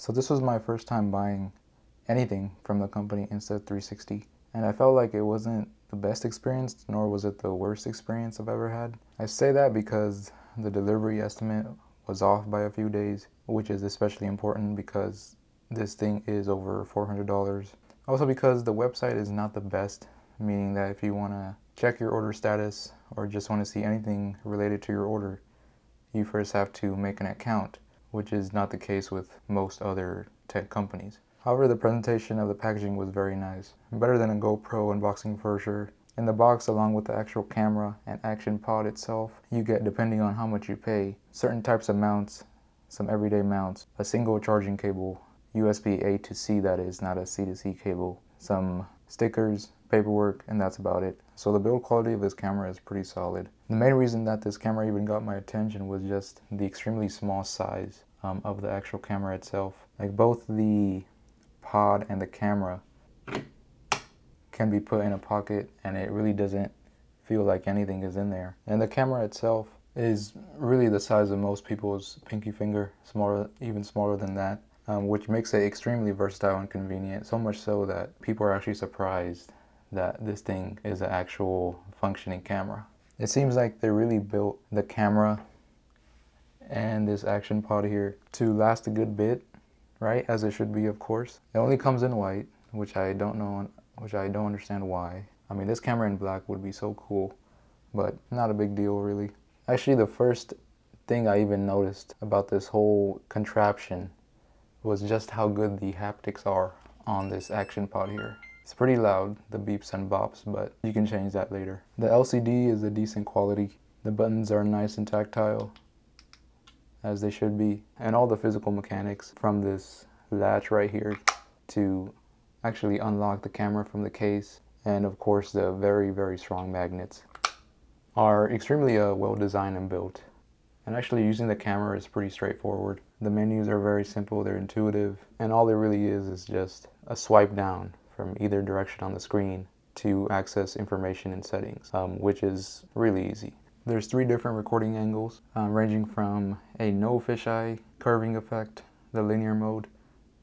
So this was my first time buying anything from the company Insta360, and I felt like it wasn't the best experience, nor was it the worst experience I've ever had. I say that because the delivery estimate was off by a few days, which is especially important because this thing is over $400. Also because the website is not the best, meaning that if you want to check your order status or just want to see anything related to your order, you first have to make an account, which is not the case with most other tech companies. However, the presentation of the packaging was very nice, better than a GoPro unboxing for sure. In the box, along with the actual camera and action pod itself, you get, depending on how much you pay, certain types of mounts, some everyday mounts, a single charging cable, USB A to C that is, not a C to C cable, some stickers, paperwork, and that's about it. So the build quality of this camera is pretty solid. The main reason that this camera even got my attention was just the extremely small size of the actual camera itself. Like both the pod and the camera can be put in a pocket and it really doesn't feel like anything is in there. And the camera itself is really the size of most people's pinky finger, smaller, even smaller than that, which makes it extremely versatile and convenient, so much so that people are actually surprised that this thing is an actual functioning camera. It seems like they really built the camera and this action pod here to last a good bit, right? As it should be, of course. It only comes in white, which I don't understand why. I mean, this camera in black would be so cool, but not a big deal really. Actually, the first thing I even noticed about this whole contraption was just how good the haptics are on this action pod here. It's pretty loud, the beeps and bops, but you can change that later. The LCD is a decent quality. The buttons are nice and tactile, as they should be. And all the physical mechanics, from this latch right here to actually unlock the camera from the case, and of course the very, very strong magnets, are extremely well designed and built. And actually using the camera is pretty straightforward. The menus are very simple, they're intuitive, and all there really is just a swipe down from either direction on the screen to access information and settings, which is really easy. There's 3 different recording angles, ranging from a no fisheye curving effect, the linear mode,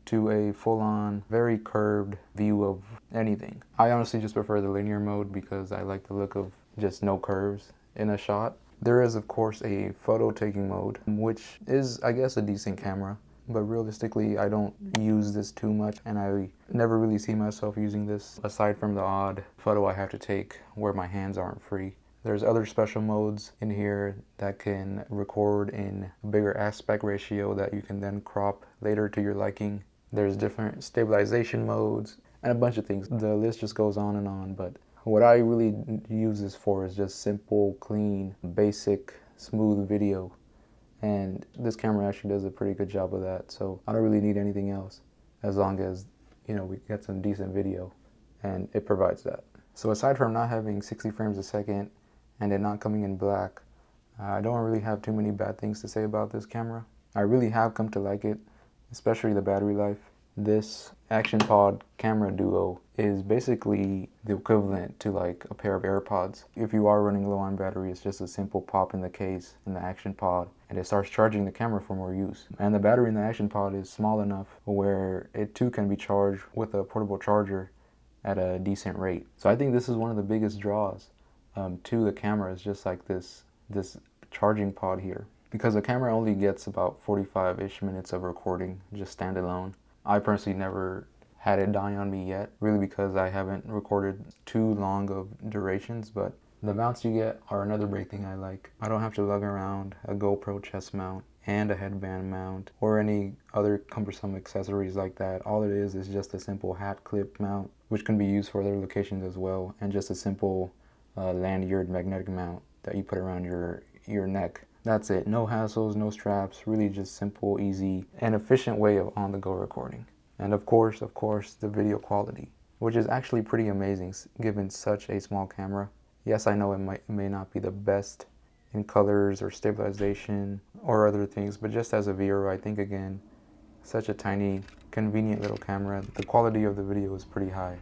to a full-on, very curved view of anything. I honestly just prefer the linear mode because I like the look of just no curves in a shot. There is, of course, a photo taking mode, which is, I guess, a decent camera, but realistically, I don't use this too much, and I never really see myself using this, aside from the odd photo I have to take where my hands aren't free. There's other special modes in here that can record in a bigger aspect ratio that you can then crop later to your liking. There's different stabilization modes and a bunch of things. The list just goes on, but what I really use this for is just simple, clean, basic, smooth video. And this camera actually does a pretty good job of that, so I don't really need anything else as long as, you know, we get some decent video, and it provides that. So aside from not having 60 frames a second and it not coming in black, I don't really have too many bad things to say about this camera. I really have come to like it, especially the battery life. This action pod camera duo is basically the equivalent to like a pair of AirPods. If you are running low on battery, it's just a simple pop in the case in the action pod and it starts charging the camera for more use. And the battery in the action pod is small enough where it too can be charged with a portable charger at a decent rate. So I think this is one of the biggest draws to the camera, is just like this charging pod here. Because the camera only gets about 45-ish minutes of recording, just standalone. I personally never had it die on me yet, really because I haven't recorded too long of durations, but the mounts you get are another big thing I like. I don't have to lug around a GoPro chest mount and a headband mount or any other cumbersome accessories like that. All it is just a simple hat clip mount, which can be used for other locations as well, and just a simple lanyard magnetic mount that you put around your neck. That's it. No hassles, no straps, really just simple, easy, and efficient way of on-the-go recording. And of course, the video quality, which is actually pretty amazing given such a small camera. Yes, I know it may not be the best in colors or stabilization or other things, but just as a viewer, I think again, such a tiny, convenient little camera, the quality of the video is pretty high.